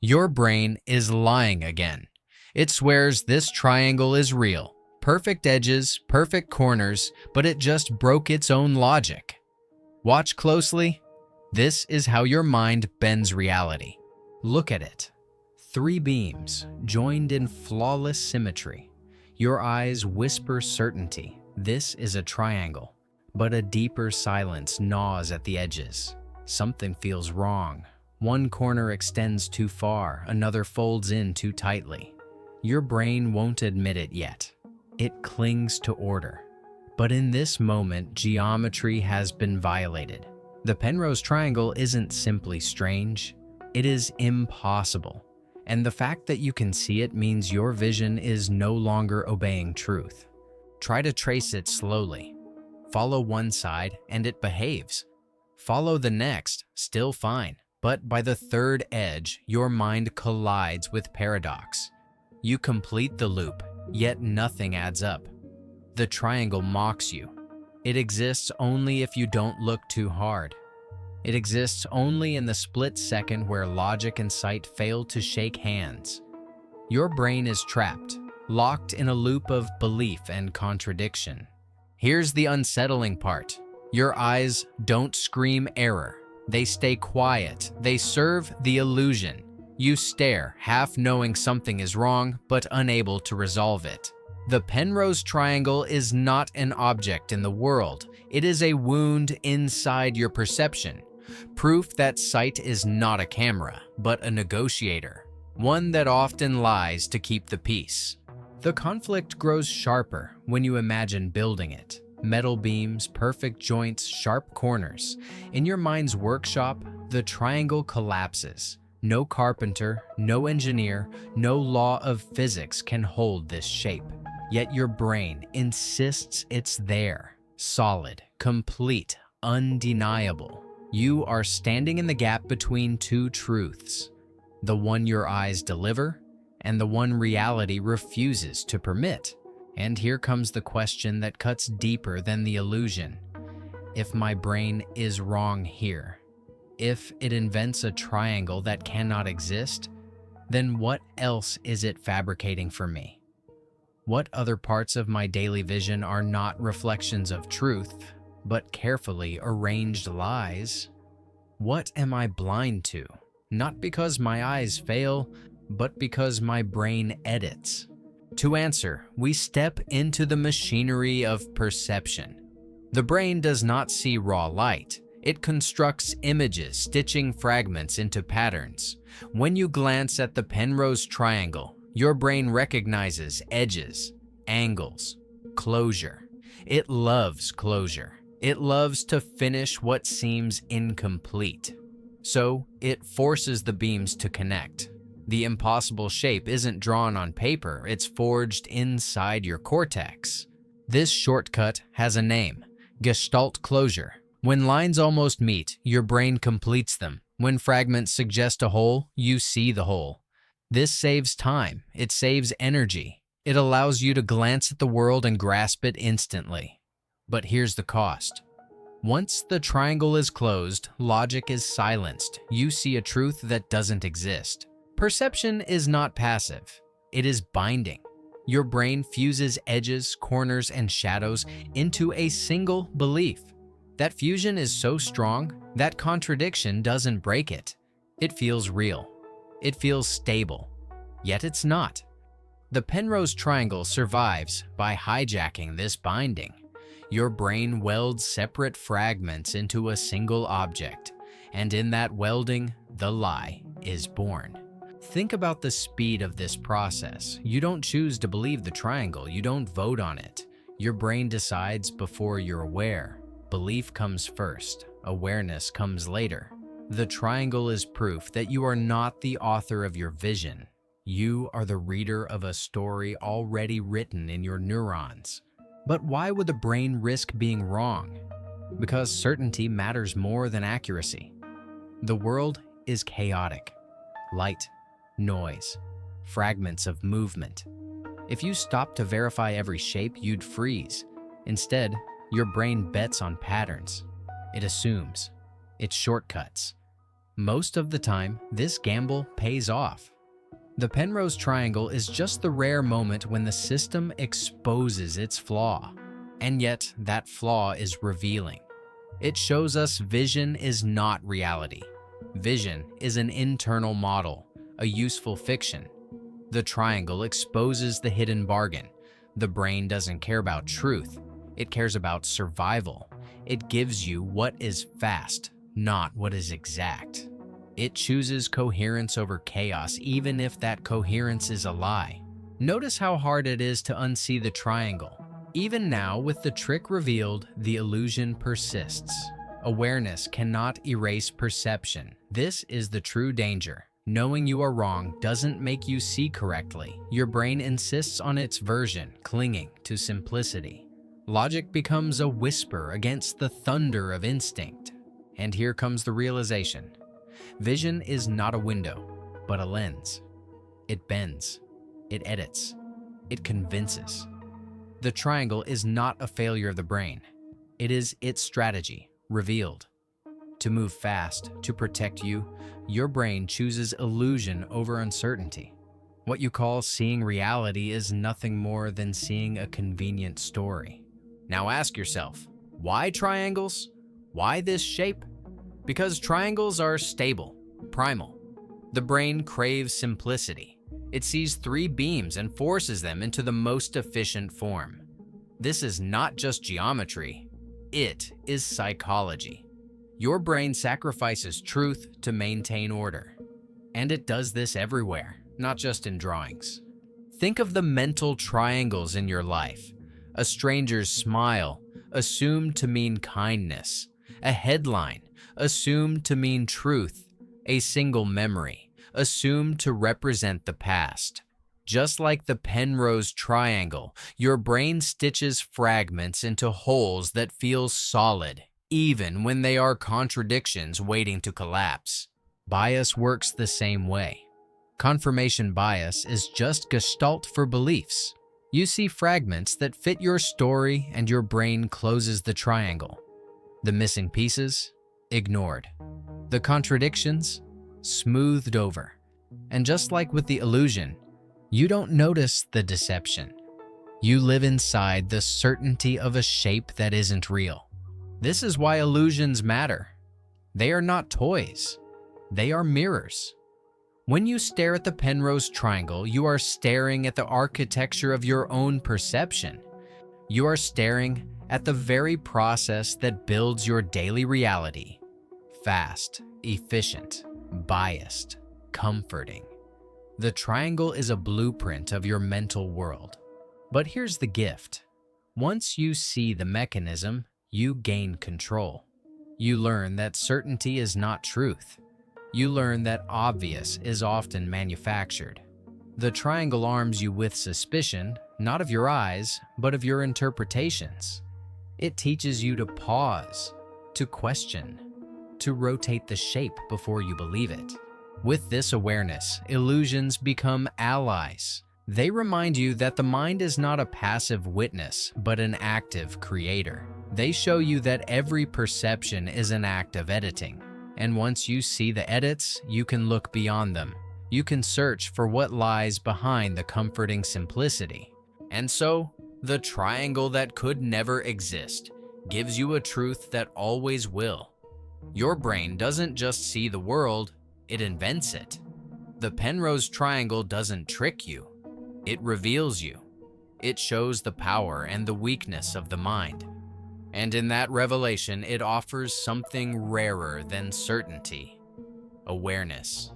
Your brain is lying again. It swears this triangle is real. Perfect edges, perfect corners, but it just broke its own logic. Watch closely. This is how your mind bends reality. Look at it. Three beams, joined in flawless symmetry. Your eyes whisper certainty. This is a triangle. But a deeper silence gnaws at the edges. Something feels wrong. One corner extends too far, another folds in too tightly. Your brain won't admit it yet. It clings to order. But in this moment, geometry has been violated. The Penrose Triangle isn't simply strange, it is impossible. And the fact that you can see it means your vision is no longer obeying truth. Try to trace it slowly. Follow one side and it behaves. Follow the next, still fine. But by the third edge, your mind collides with paradox. You complete the loop, yet nothing adds up. The triangle mocks you. It exists only if you don't look too hard. It exists only in the split second where logic and sight fail to shake hands. Your brain is trapped, locked in a loop of belief and contradiction. Here's the unsettling part. Your eyes don't scream error. They stay quiet. They serve the illusion. You stare, half knowing something is wrong, but unable to resolve it. The Penrose Triangle is not an object in the world. It is a wound inside your perception. Proof that sight is not a camera, but a negotiator. One that often lies to keep the peace. The conflict grows sharper when you imagine building it. Metal beams, perfect joints, sharp corners. In your mind's workshop, the triangle collapses. No carpenter, no engineer, no law of physics can hold this shape. Yet your brain insists it's there. Solid, complete, undeniable. You are standing in the gap between two truths. The one your eyes deliver, and the one reality refuses to permit. And here comes the question that cuts deeper than the illusion. If my brain is wrong here, if it invents a triangle that cannot exist, then what else is it fabricating for me? What other parts of my daily vision are not reflections of truth, but carefully arranged lies? What am I blind to? Not because my eyes fail, but because my brain edits. To answer, we step into the machinery of perception. The brain does not see raw light. It constructs images, stitching fragments into patterns. When you glance at the Penrose Triangle, your brain recognizes edges, angles, closure. It loves closure. It loves to finish what seems incomplete. So, it forces the beams to connect. The impossible shape isn't drawn on paper, it's forged inside your cortex. This shortcut has a name, Gestalt closure. When lines almost meet, your brain completes them. When fragments suggest a whole, you see the whole. This saves time, it saves energy. It allows you to glance at the world and grasp it instantly. But here's the cost. Once the triangle is closed, logic is silenced. You see a truth that doesn't exist. Perception is not passive. It is binding. Your brain fuses edges, corners, and shadows into a single belief. That fusion is so strong, that contradiction doesn't break it. It feels real. It feels stable. Yet it's not. The Penrose Triangle survives by hijacking this binding. Your brain welds separate fragments into a single object, and in that welding, the lie is born. Think about the speed of this process. You don't choose to believe the triangle. You don't vote on it. Your brain decides before you're aware. Belief comes first. Awareness comes later. The triangle is proof that you are not the author of your vision. You are the reader of a story already written in your neurons. But why would the brain risk being wrong? Because certainty matters more than accuracy. The world is chaotic. Light, noise, fragments of movement. If you stopped to verify every shape, you'd freeze. Instead, your brain bets on patterns. It assumes. It shortcuts. Most of the time, this gamble pays off. The Penrose Triangle is just the rare moment when the system exposes its flaw. And yet, that flaw is revealing. It shows us vision is not reality. Vision is an internal model, a useful fiction. The triangle exposes the hidden bargain. The brain doesn't care about truth. It cares about survival. It gives you what is fast, not what is exact. It chooses coherence over chaos, even if that coherence is a lie. Notice how hard it is to unsee the triangle. Even now, with the trick revealed, the illusion persists. Awareness cannot erase perception. This is the true danger. Knowing you are wrong doesn't make you see correctly. Your brain insists on its version, clinging to simplicity. Logic becomes a whisper against the thunder of instinct. And here comes the realization. Vision is not a window, but a lens. It bends. It edits. It convinces. The triangle is not a failure of the brain. It is its strategy, revealed. To move fast, to protect you, your brain chooses illusion over uncertainty. What you call seeing reality is nothing more than seeing a convenient story. Now ask yourself, why triangles? Why this shape? Because triangles are stable, primal. The brain craves simplicity. It sees three beams and forces them into the most efficient form. This is not just geometry, it is psychology. Your brain sacrifices truth to maintain order. And it does this everywhere, not just in drawings. Think of the mental triangles in your life. A stranger's smile, assumed to mean kindness. A headline, assumed to mean truth. A single memory, assumed to represent the past. Just like the Penrose Triangle, your brain stitches fragments into wholes that feel solid, even when they are contradictions waiting to collapse. Bias works the same way. Confirmation bias is just gestalt for beliefs. You see fragments that fit your story and your brain closes the triangle. The missing pieces? Ignored. The contradictions? Smoothed over. And just like with the illusion, you don't notice the deception. You live inside the certainty of a shape that isn't real. This is why illusions matter. They are not toys. They are mirrors. When you stare at the Penrose Triangle, you are staring at the architecture of your own perception. You are staring at the very process that builds your daily reality. Fast, efficient, biased, comforting. The triangle is a blueprint of your mental world. But here's the gift. Once you see the mechanism, you gain control. You learn that certainty is not truth. You learn that obvious is often manufactured. The triangle arms you with suspicion, not of your eyes, but of your interpretations. It teaches you to pause, to question, to rotate the shape before you believe it. With this awareness, illusions become allies. They remind you that the mind is not a passive witness, but an active creator. They show you that every perception is an act of editing. And once you see the edits, you can look beyond them. You can search for what lies behind the comforting simplicity. And so, the triangle that could never exist gives you a truth that always will. Your brain doesn't just see the world, it invents it. The Penrose Triangle doesn't trick you, it reveals you. It shows the power and the weakness of the mind. And in that revelation, it offers something rarer than certainty: awareness.